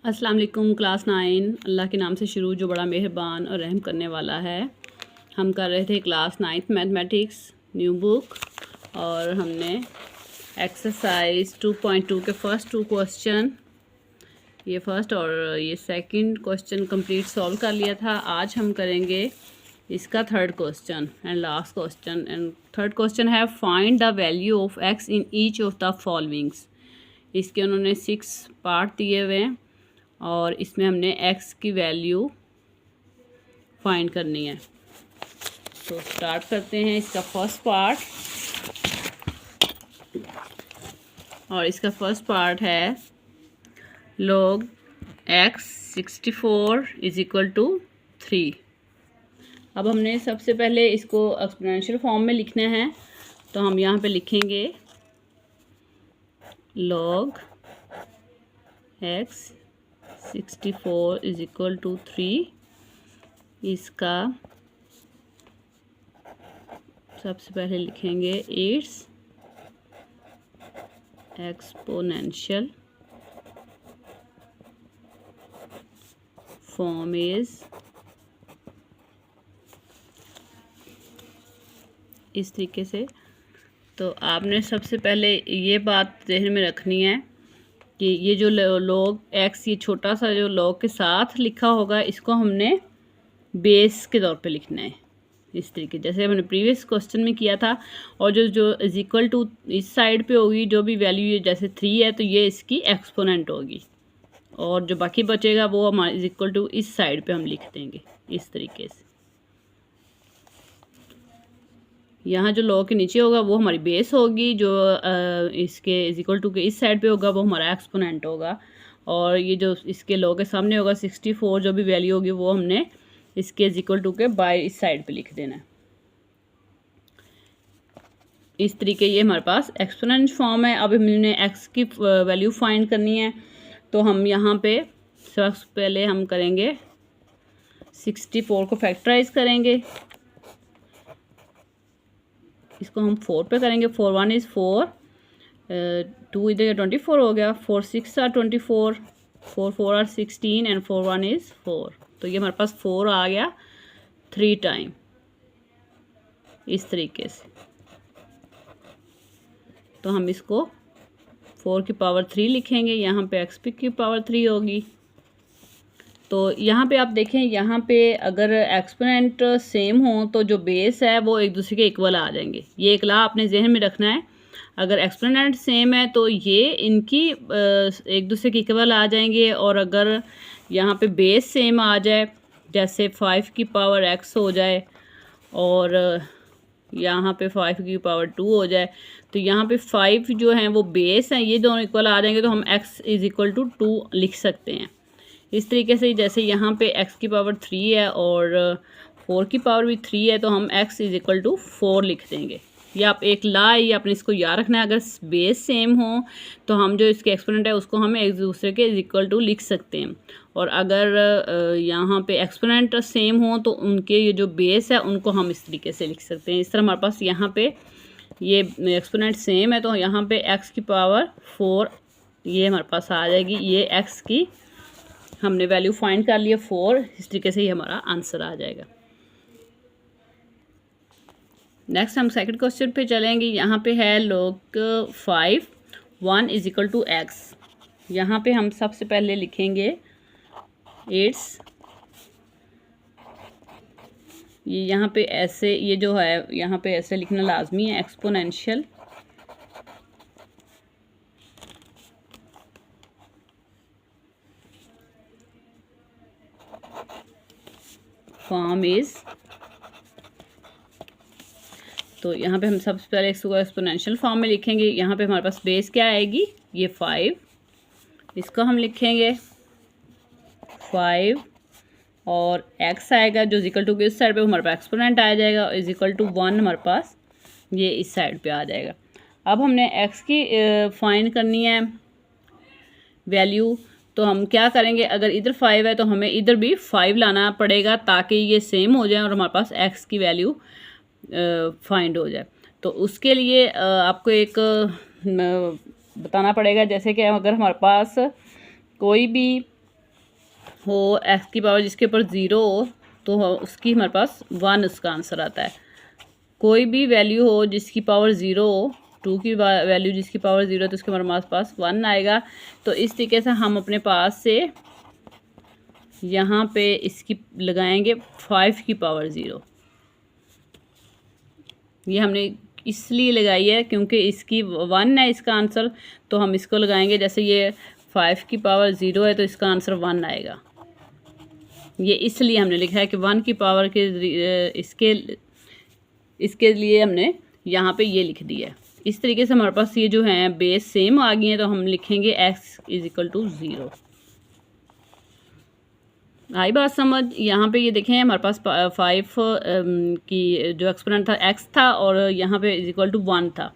अस्सलाम वालेकुम। क्लास 9 अल्लाह के नाम से शुरू जो बड़ा मेहरबान और रहम करने वाला है। हम कर रहे थे class 9th mathematics new book और हमने एक्सरसाइज 2.2 के फर्स्ट 2 क्वेश्चन, ये फर्स्ट और ये सेकंड क्वेश्चन कंप्लीट सॉल्व कर लिया था। आज हम करेंगे इसका third question and last question. And third question है find the value of x in each of the followings. इसके उन्होंने 6 पार्ट दिए हुए हैं और इसमें हमने x की वैल्यू फाइंड करनी है। तो स्टार्ट करते हैं इसका फर्स्ट पार्ट। और इसका फर्स्ट पार्ट है log x 64 is equal to 3। अब हमने सबसे पहले इसको एक्सपोनेंशियल फॉर्म में लिखना है, तो हम यहाँ पे लिखेंगे log x 64 is equal to 3। इसका सबसे पहले लिखेंगे इट्स एक्सपोनेंशियल फॉर्म इज, इस तरीके से। तो आपने सबसे पहले ये बात ज़हन में रखनी है कि ये जो log x, ये छोटा सा जो log के साथ लिखा होगा, इसको हमने बेस के तौर पे लिखना है इस तरीके, जैसे हमने प्रीवियस क्वेश्चन में किया था। और जो इज इक्वल टू इस साइड पे होगी जो भी वैल्यू, ये जैसे 3 है तो ये इसकी एक्सपोनेंट होगी, और जो बाकी बचेगा वो हमारा इज इक्वल टू इस साइड पे हम लिख देंगे इस तरीके से। यहाँ जो log के नीचे होगा वो हमारी बेस होगी, जो इसके इज इक्वल टू के इस साइड पे होगा वो हमारा एक्सपोनेंट होगा, और ये जो इसके log के सामने होगा 64, जो भी वैल्यू होगी वो हमने इसके इज इक्वल टू के बाय इस साइड पे लिख देना है इस तरीके। ये हमारे पास एक्सपोनेंट फॉर्म है। अब हमने x की वैल्यू फाइंड करनी है, तो हम यहाँ पे सबसे पहले हम करेंगे 64 को फैक्टराइज करेंगे। इसको हम 4 पे करेंगे। 4 1 इज़ 4, 2 इधर 24 हो गया, 4 6 आर 24, 4 4 आर 16 एंड 4 1 इज़ 4। तो ये हमारे पास 4 आ गया 3 टाइम इस तरीके से। तो हम इसको 4 की पावर 3 लिखेंगे, यहाँ पे x की पावर 3 होगी। तो यहाँ पे आप देखें, यहाँ पे अगर एक्सपोनेंट सेम हो तो जो बेस है वो एक दूसरे के इक्वल आ जाएंगे। ये एक ला आपने जहन में रखना है। अगर एक्सपोनेंट सेम है तो ये इनकी एक दूसरे के इक्वल आ जाएंगे, और अगर यहाँ पे बेस सेम आ जाए, जैसे 5 की पावर x हो जाए और यहाँ पे 5 की पावर 2 हो जाए, तो यहाँ पे 5 जो हैं वो बेस हैं, ये दोनों इक्वल आ जाएंगे, तो हम x इज़ इक्वल टू 2 लिख सकते हैं इस तरीके से। जैसे यहाँ पे x की पावर 3 है और 4 की पावर भी 3 है, तो हम x इज़ इक्वल टू 4 लिख देंगे। ये आप एक ला है, ये आपने इसको याद रखना है। अगर बेस सेम हो तो हम जो इसके एक्सपोनेंट है उसको हम एक दूसरे के इज इक्वल टू लिख सकते हैं, और अगर यहाँ पे एक्सपोनेंट सेम हो तो उनके ये जो बेस है उनको हम इस तरीके से लिख सकते हैं। इस तरह हमारे पास यहाँ पे ये एक्सपोनेंट सेम है, तो यहाँ पे x की पावर 4 ये हमारे पास आ जाएगी। ये x की हमने वैल्यू फाइंड कर लिया 4, इस तरीके से ही हमारा आंसर आ जाएगा। नेक्स्ट हम सेकंड क्वेश्चन पे चलेंगे। यहाँ पे है log 5 1 is equal to x। यहाँ पे हम सबसे पहले लिखेंगे इट्स, ये यहाँ पे ऐसे, ये जो है यहाँ पे ऐसे लिखना लाजमी है, एक्सपोनेंशियल फॉर्म इज। तो यहाँ पे हम सबसे पहले इसको एक्सपोनेंशियल फॉर्म में लिखेंगे। यहाँ पे हमारे पास बेस क्या आएगी, ये 5, इसको हम लिखेंगे 5, और x आएगा जो इज इक्वल टू इस साइड पे हमारे पास एक्सपोनेंट आ जाएगा, इज इक्वल टू 1 हमारे पास ये इस साइड पे आ जाएगा। अब हमने x की फाइंड करनी है वैल्यू, तो हम क्या करेंगे, अगर इधर 5 है तो हमें इधर भी 5 लाना पड़ेगा ताकि ये सेम हो जाए और हमारे पास x की वैल्यू फाइंड हो जाए। तो उसके लिए आपको एक बताना पड़ेगा, जैसे कि अगर हमारे पास कोई भी हो एक्स की पावर जिसके ऊपर ज़ीरो हो तो उसकी हमारे पास 1 उसका आंसर आता है। कोई भी वैल्यू हो जिसकी पावर ज़ीरो हो, 2 की वैल्यू जिसकी पावर ज़ीरो तो उसके हमारे पास 1 आएगा। तो इस तरीके से हम अपने पास से यहाँ पे इसकी लगाएंगे 5 की पावर ज़ीरो। ये हमने इसलिए लगाई है क्योंकि इसकी 1 है इसका आंसर, तो हम इसको लगाएंगे। जैसे ये 5 की पावर ज़ीरो है तो इसका आंसर 1 आएगा। ये इसलिए हमने लिखा है कि 1 की पावर के इसके लिए हमने यहाँ पे ये लिख दिया है। इस तरीके से हमारे पास ये जो है बेस सेम आ गई हैं, तो हम लिखेंगे x = 0। आई बात समझ। यहाँ पे ये देखें हमारे पास 5 की जो एक्सपोनेंट था x था और यहाँ पे =1 था।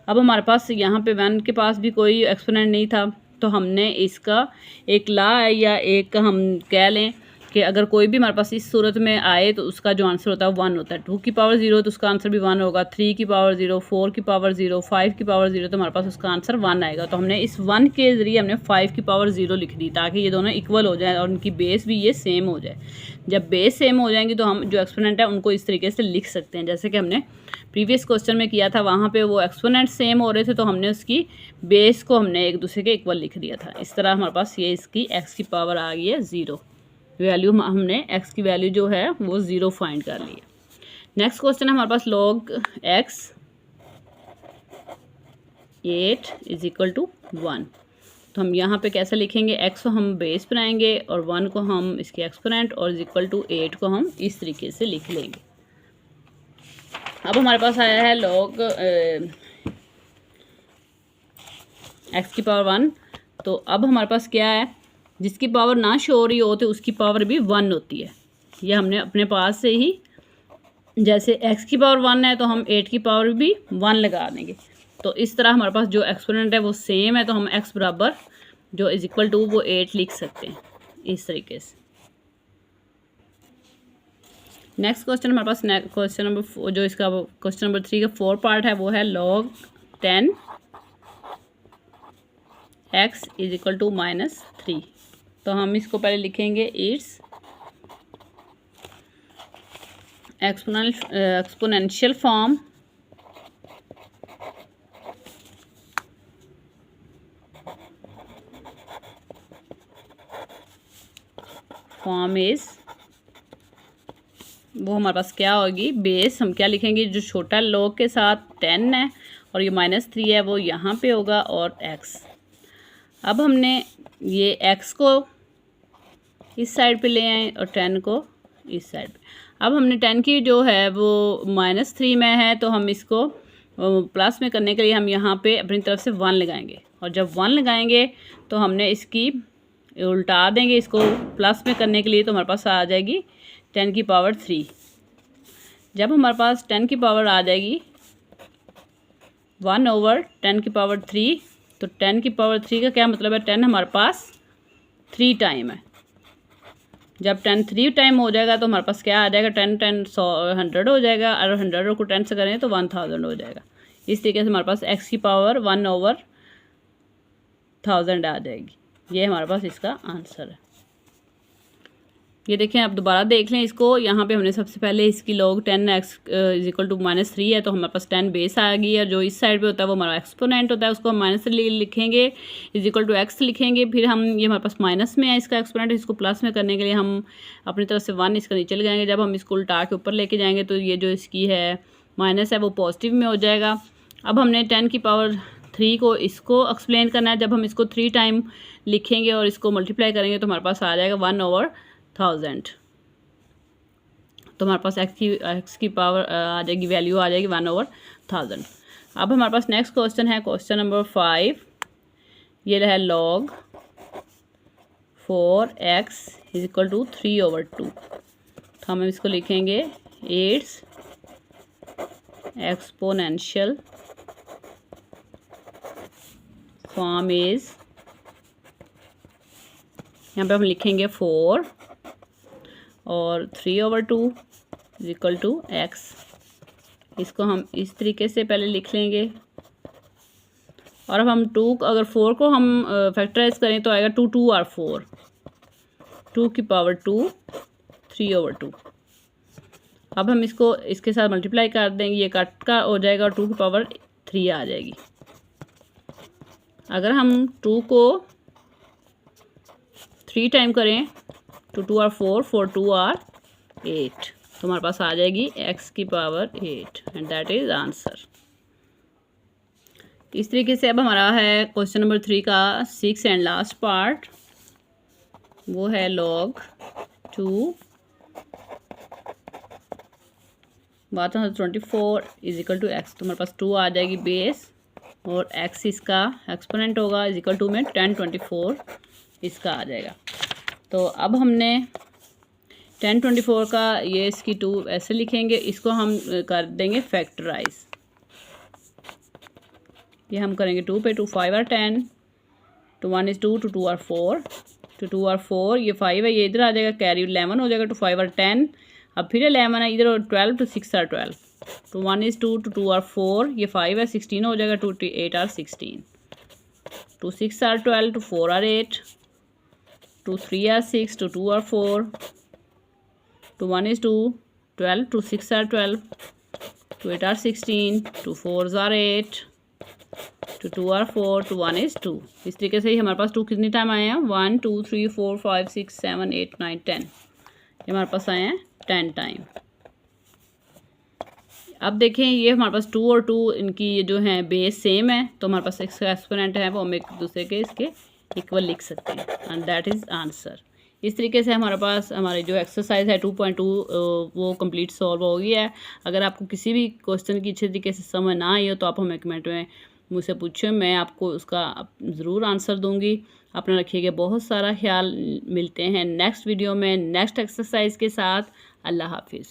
अब हमारे पास यहाँ पे 1 के पास भी कोई एक्सपोनेंट नहीं था, तो हमने इसका एक ला है या एक हम कह लें कि अगर कोई भी हमारे पास इस सूरत में आए तो उसका जो आंसर होता है 1 होता है। 2 की पावर 0 तो उसका आंसर भी 1 होगा, 3 की पावर 0, 4 की पावर 0, 5 की पावर 0 तो हमारे पास उसका आंसर 1 आएगा। तो हमने इस 1 के ज़रिए हमने 5 की पावर 0 लिख दी ताकि ये दोनों इक्वल हो जाए और उनकी बेस भी ये सेम हो जाए। जब बेस सेम हो जाएंगी तो हम जो एक्सपोनेंट है उनको इस तरीके से लिख सकते हैं जैसे कि हमने प्रीवियस क्वेश्चन में किया था। वहाँ पे वो एक्सपोनेंट सेम हो रहे थे तो हमने उसकी बेस को हमने एक दूसरे के इक्वल लिख दिया था। इस तरह हमारे पास ये इसकी x की पावर आ गई है 0। वैल्यू हमने x की वैल्यू जो है वो 0 फाइंड कर ली है। नेक्स्ट क्वेश्चन है हमारे पास log x 8 = 1। तो हम यहाँ पे कैसे लिखेंगे, x को हम बेस बनाएंगे और 1 को हम इसके एक्सपोनेंट और =8 को हम इस तरीके से लिख लेंगे। अब हमारे पास आया है log x की पावर 1। तो अब हमारे पास क्या है, जिसकी पावर ना शो हो रही हो तो उसकी पावर भी 1 होती है। ये हमने अपने पास से ही, जैसे x की पावर 1 है तो हम 8 की पावर भी 1 लगा देंगे। तो इस तरह हमारे पास जो एक्सपोनेंट है वो सेम है, तो हम x बराबर जो =, वो 8 लिख सकते हैं इस तरीके से। नेक्स्ट क्वेश्चन हमारे पास क्वेश्चन नंबर 4, जो इसका क्वेश्चन नंबर 3 का 4 पार्ट है वो है log 10 x = -3। तो हम इसको पहले लिखेंगे इट्स एक्सपोनेंशियल फॉर्म इज, वो हमारे पास क्या होगी, बेस हम क्या लिखेंगे, जो छोटा log के साथ 10 है और ये -3 है वो यहाँ पे होगा और x। अब हमने ये x को इस साइड पे ले आए और 10 को इस साइड पे। अब हमने 10 की जो है वो -3 में है तो हम इसको प्लस में करने के लिए हम यहाँ पे अपनी तरफ से 1 लगाएंगे और जब 1 लगाएंगे तो हमने इसकी उल्टा देंगे इसको प्लस में करने के लिए, तो हमारे पास आ जाएगी 10 की पावर 3। जब हमारे पास 10 की पावर आ जाएगी 1/10 की पावर 3, तो 10 की पावर 3 का क्या मतलब है, 10 हमारे पास 3 टाइम है। जब 10 3 टाइम हो जाएगा तो हमारे पास क्या आ जाएगा, 10 10 100 हो जाएगा और 100 को 10 से करें तो 1000 हो जाएगा। इस तरीके से हमारे पास x की पावर 1/1000 आ जाएगी। ये हमारे पास इसका आंसर है। ये देखें, आप दोबारा देख लें इसको। यहाँ पे हमने सबसे पहले इसकी log 10x = -3 है तो हमारे पास 10 बेस आ गई है। जो इस साइड पे होता है वो हमारा एक्सपोनेंट होता है, उसको हम -3 लिखेंगे, x लिखेंगे। फिर हम ये हमारे पास माइनस में है इसका एक्सपोनेंट, इसको प्लस में करने के लिए हम अपनी तरफ से 1 इसका नीचे लगाएंगे। जब हम इसको उल्टा के ऊपर लेके जाएंगे तो ये जो इसकी है माइनस है वो पॉजिटिव में हो जाएगा। अब हमने 10 की पावर 3 को इसको एक्सप्लेन करना है। जब हम इसको 3 टाइम लिखेंगे और इसको मल्टीप्लाई करेंगे तो हमारे पास आ जाएगा 1/1000। तो हमारे पास x की पावर आ जाएगी, वैल्यू आ जाएगी 1/1000। अब हमारे पास नेक्स्ट क्वेश्चन है क्वेश्चन नंबर 5। ये है log 4x = 3/2। तो हम इसको लिखेंगे इट्स एक्सपोनेंशियल फॉर्म इज, यहाँ पे हम लिखेंगे 4 और 3/2 = x। इसको हम इस तरीके से पहले लिख लेंगे और अब हम 2 अगर 4 को हम फैक्टराइज करें तो आएगा 2 2 और 4। 2 की पावर 2 3/2। अब हम इसको इसके साथ मल्टीप्लाई कर देंगे, ये कट का हो जाएगा और 2 की पावर 3 आ जाएगी। अगर हम 2 को 3 टाइम करें तो 2 आर 4, 4 2 आर 8, तो हमारे पास आ जाएगी x की power 8 and that is answer. इस तरीके से अब हमारा है क्वेश्चन नंबर 3 का 6 एंड लास्ट पार्ट, वो है log 2 24 is equal to x। तो हमारे पास 2 आ जाएगी बेस और x इसका एक्सपोनेंट होगा, इज इक्वल टू में 1024 इसका आ जाएगा। तो अब हमने 1024 का ये इसकी 2 ऐसे लिखेंगे, इसको हम कर देंगे फैक्टराइज। ये हम करेंगे 2 पे 2 5 are 10, two 1 is 2, two 2 are 4, two 2 are 4, ये 5 है, ये इधर आ जाएगा, कैरी 11 हो जाएगा, टू 5 आर 10, अब फिर 11 है इधर, और 12 two 6 are 12, two 1 is 2, two 2 are 4, ये 5 है, 16 हो जाएगा, two 8 are 16, two 6 are 12, two 4 are 8, two 3 are 6, two 2 are 4, two 1 is 2, 12, two 6 are 12, two 8 are 16, two 4 are 8, two 2 are 4, two 1 is 2। इस तरीके से ही हमारे पास 2 कितनी टाइम आए हैं, 1 2 3 4 5 6 7 8 9 10, ये हमारे पास आए हैं 10 टाइम। अब देखें ये हमारे पास 2 और 2 इनकी ये जो है बेस सेम है, तो हमारे पास इसका एक्सपोनेंट है वो हम एक दूसरे के इसके इक्वल लिख सकते हैं एंड दैट इज़ आंसर। इस तरीके से हमारे पास हमारी जो एक्सरसाइज है 2.2 वो कंप्लीट सॉल्व हो गई है। अगर आपको किसी भी क्वेश्चन की अच्छे तरीके से समझ ना आई हो तो आप हमें कमेंट में मुझसे पूछें, मैं आपको उसका ज़रूर आंसर दूंगी। अपना रखिएगा बहुत सारा ख्याल। मिलते हैं नेक्स्ट वीडियो में नेक्स्ट एक्सरसाइज के साथ। अल्लाह हाफिज़।